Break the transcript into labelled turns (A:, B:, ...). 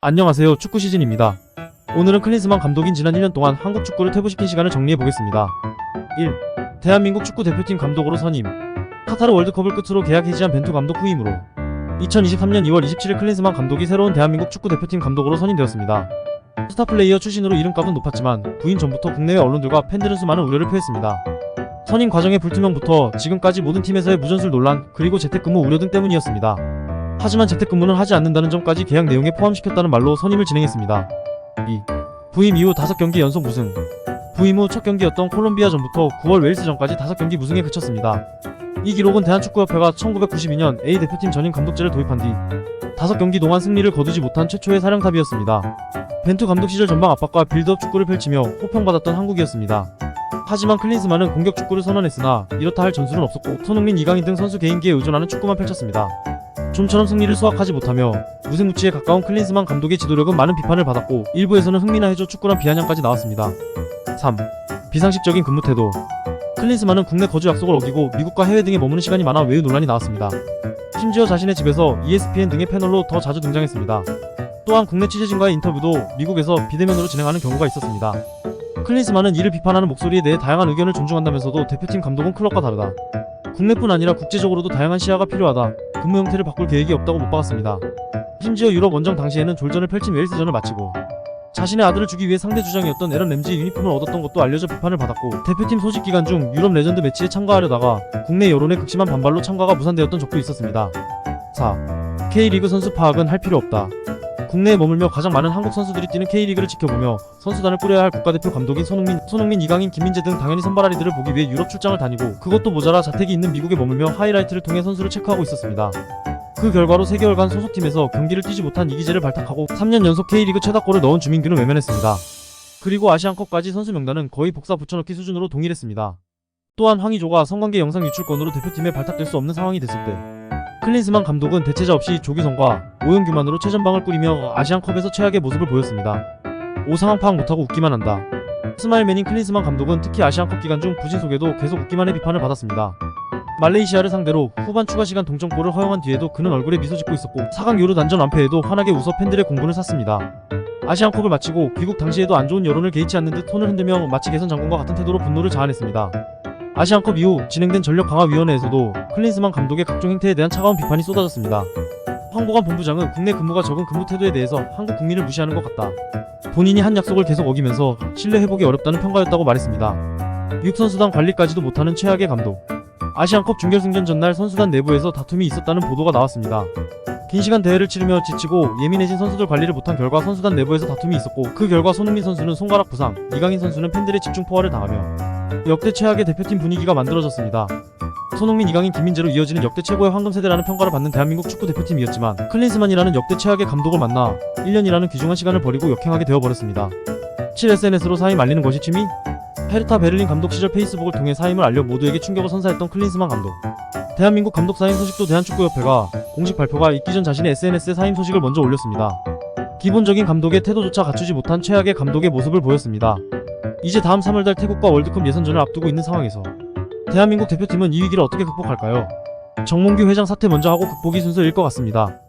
A: 안녕하세요. 축구 시즌입니다. 오늘은 클린스만 감독인 지난 1년 동안 한국 축구를 퇴보시킨 시간을 정리해보겠습니다. 1. 대한민국 축구 대표팀 감독으로 선임. 카타르 월드컵을 끝으로 계약 해지한 벤투 감독 후임으로 2023년 2월 27일 클린스만 감독이 새로운 대한민국 축구 대표팀 감독으로 선임되었습니다. 스타플레이어 출신으로 이름값은 높았지만 부임 전부터 국내외 언론들과 팬들은 수많은 우려를 표했습니다. 선임 과정의 불투명부터 지금까지 모든 팀에서의 무전술 논란, 그리고 재택근무 우려 등 때문이었습니다. 하지만 재택근무는 하지 않는다는 점까지 계약 내용에 포함시켰다는 말로 선임을 진행했습니다. 2. 부임 이후 5경기 연속 무승. 부임 후 첫 경기였던 콜롬비아전부터 9월 웨일스전까지 5경기 무승에 그쳤습니다. 이 기록은 대한축구협회가 1992년 A대표팀 전임 감독제를 도입한 뒤 5경기 동안 승리를 거두지 못한 최초의 사령탑이었습니다. 벤투 감독 시절 전방 압박과 빌드업 축구를 펼치며 호평받았던 한국이었습니다. 하지만 클린스만은 공격 축구를 선언했으나 이렇다 할 전술은 없었고 손흥민, 이강인 등 선수 개인기에 의존하는 축구만 펼쳤습니다. 좀처럼 승리를 수확하지 못하며 무색무취에 가까운 클린스만 감독의 지도력은 많은 비판을 받았고 일부에서는 흥미나 해줘 축구란 비아냥까지 나왔습니다. 3. 비상식적인 근무 태도. 클린스만은 국내 거주 약속을 어기고 미국과 해외 등에 머무는 시간이 많아 외유 논란이 나왔습니다. 심지어 자신의 집에서 ESPN 등의 패널로 더 자주 등장했습니다. 또한 국내 취재진과의 인터뷰도 미국에서 비대면으로 진행하는 경우가 있었습니다. 클린스만은 이를 비판하는 목소리에 대해 다양한 의견을 존중한다면서도 대표팀 감독은 클럽과 다르다, 국내뿐 아니라 국제적으로도 다양한 시야가 필요하다, 근무 형태를 바꿀 계획이 없다고 못 박았습니다. 심지어 유럽 원정 당시에는 졸전을 펼친 웨일스전을 마치고 자신의 아들을 주기 위해 상대 주장이었던 에런 램지의 유니폼을 얻었던 것도 알려져 비판을 받았고, 대표팀 소집 기간 중 유럽 레전드 매치에 참가하려다가 국내 여론의 극심한 반발로 참가가 무산되었던 적도 있었습니다. 4. K리그 선수 파악은 할 필요 없다. 국내에 머물며 가장 많은 한국 선수들이 뛰는 K리그를 지켜보며 선수단을 꾸려야 할 국가대표 감독인 손흥민, 이강인, 김민재 등 당연히 선발아리들을 보기 위해 유럽 출장을 다니고 그것도 모자라 자택이 있는 미국에 머물며 하이라이트를 통해 선수를 체크하고 있었습니다. 그 결과로 3개월간 소속팀에서 경기를 뛰지 못한 이기재를 발탁하고 3년 연속 K리그 최다골을 넣은 주민규는 외면했습니다. 그리고 아시안컵까지 선수 명단은 거의 복사 붙여넣기 수준으로 동일했습니다. 또한 황의조가 성관계 영상 유출건으로 대표팀에 발탁될 수 없는 상황이 됐을 때 클린스만 감독은 대체자 없이 조규성과 오영규만으로 최전방을 꾸리며 아시안컵에서 최악의 모습을 보였습니다. 상황 파악 못하고 웃기만 한다. 스마일맨인 클린스만 감독은 특히 아시안컵 기간 중 부진 속에도 계속 웃기만 해 비판을 받았습니다. 말레이시아를 상대로 후반 추가 시간 동점골을 허용한 뒤에도 그는 얼굴에 미소 짓고 있었고 4강 요르단전 완패에도 환하게 웃어 팬들의 공분을 샀습니다. 아시안컵을 마치고 귀국 당시에도 안 좋은 여론을 개의치 않는 듯 손을 흔들며 마치 개선 장군과 같은 태도로 분노를 자아냈습니다. 아시안컵 이후 진행된 전력강화위원회에서도 클린스만 감독의 각종 행태에 대한 차가운 비판이 쏟아졌습니다. 황보관 본부장은 국내 근무가 적은 근무 태도에 대해서 한국 국민을 무시하는 것 같다, 본인이 한 약속을 계속 어기면서 신뢰 회복이 어렵다는 평가였다고 말했습니다. 육선수단 관리까지도 못하는 최악의 감독. 아시안컵 준결승전 전날 선수단 내부에서 다툼이 있었다는 보도가 나왔습니다. 긴 시간 대회를 치르며 지치고 예민해진 선수들 관리를 못한 결과 선수단 내부에서 다툼이 있었고, 그 결과 손흥민 선수는 손가락 부상, 이강인 선수는 팬들의 집중 포화를 당하며 역대 최악의 대표팀 분위기가 만들어졌습니다. 손흥민, 이강인, 김민재로 이어지는 역대 최고의 황금세대라는 평가를 받는 대한민국 축구 대표팀이었지만 클린스만이라는 역대 최악의 감독을 만나 1년이라는 귀중한 시간을 버리고 역행하게 되어버렸습니다. 7. SNS로 사임 알리는 것이 취미? 헤르타 베를린 감독 시절 페이스북을 통해 사임을 알려 모두에게 충격을 선사했던 클린스만 감독. 대한민국 감독 사임 소식도 대한축구협회가 공식 발표가 있기 전 자신의 SNS에 사임 소식을 먼저 올렸습니다. 기본적인 감독의 태도조차 갖추지 못한 최악의 감독의 모습을 보였습니다. 이제 다음 3월달 태국과 월드컵 예선전을 앞두고 있는 상황에서 대한민국 대표팀은 이 위기를 어떻게 극복할까요? 정몽규 회장 사퇴 먼저 하고 극복이 순서일 것 같습니다.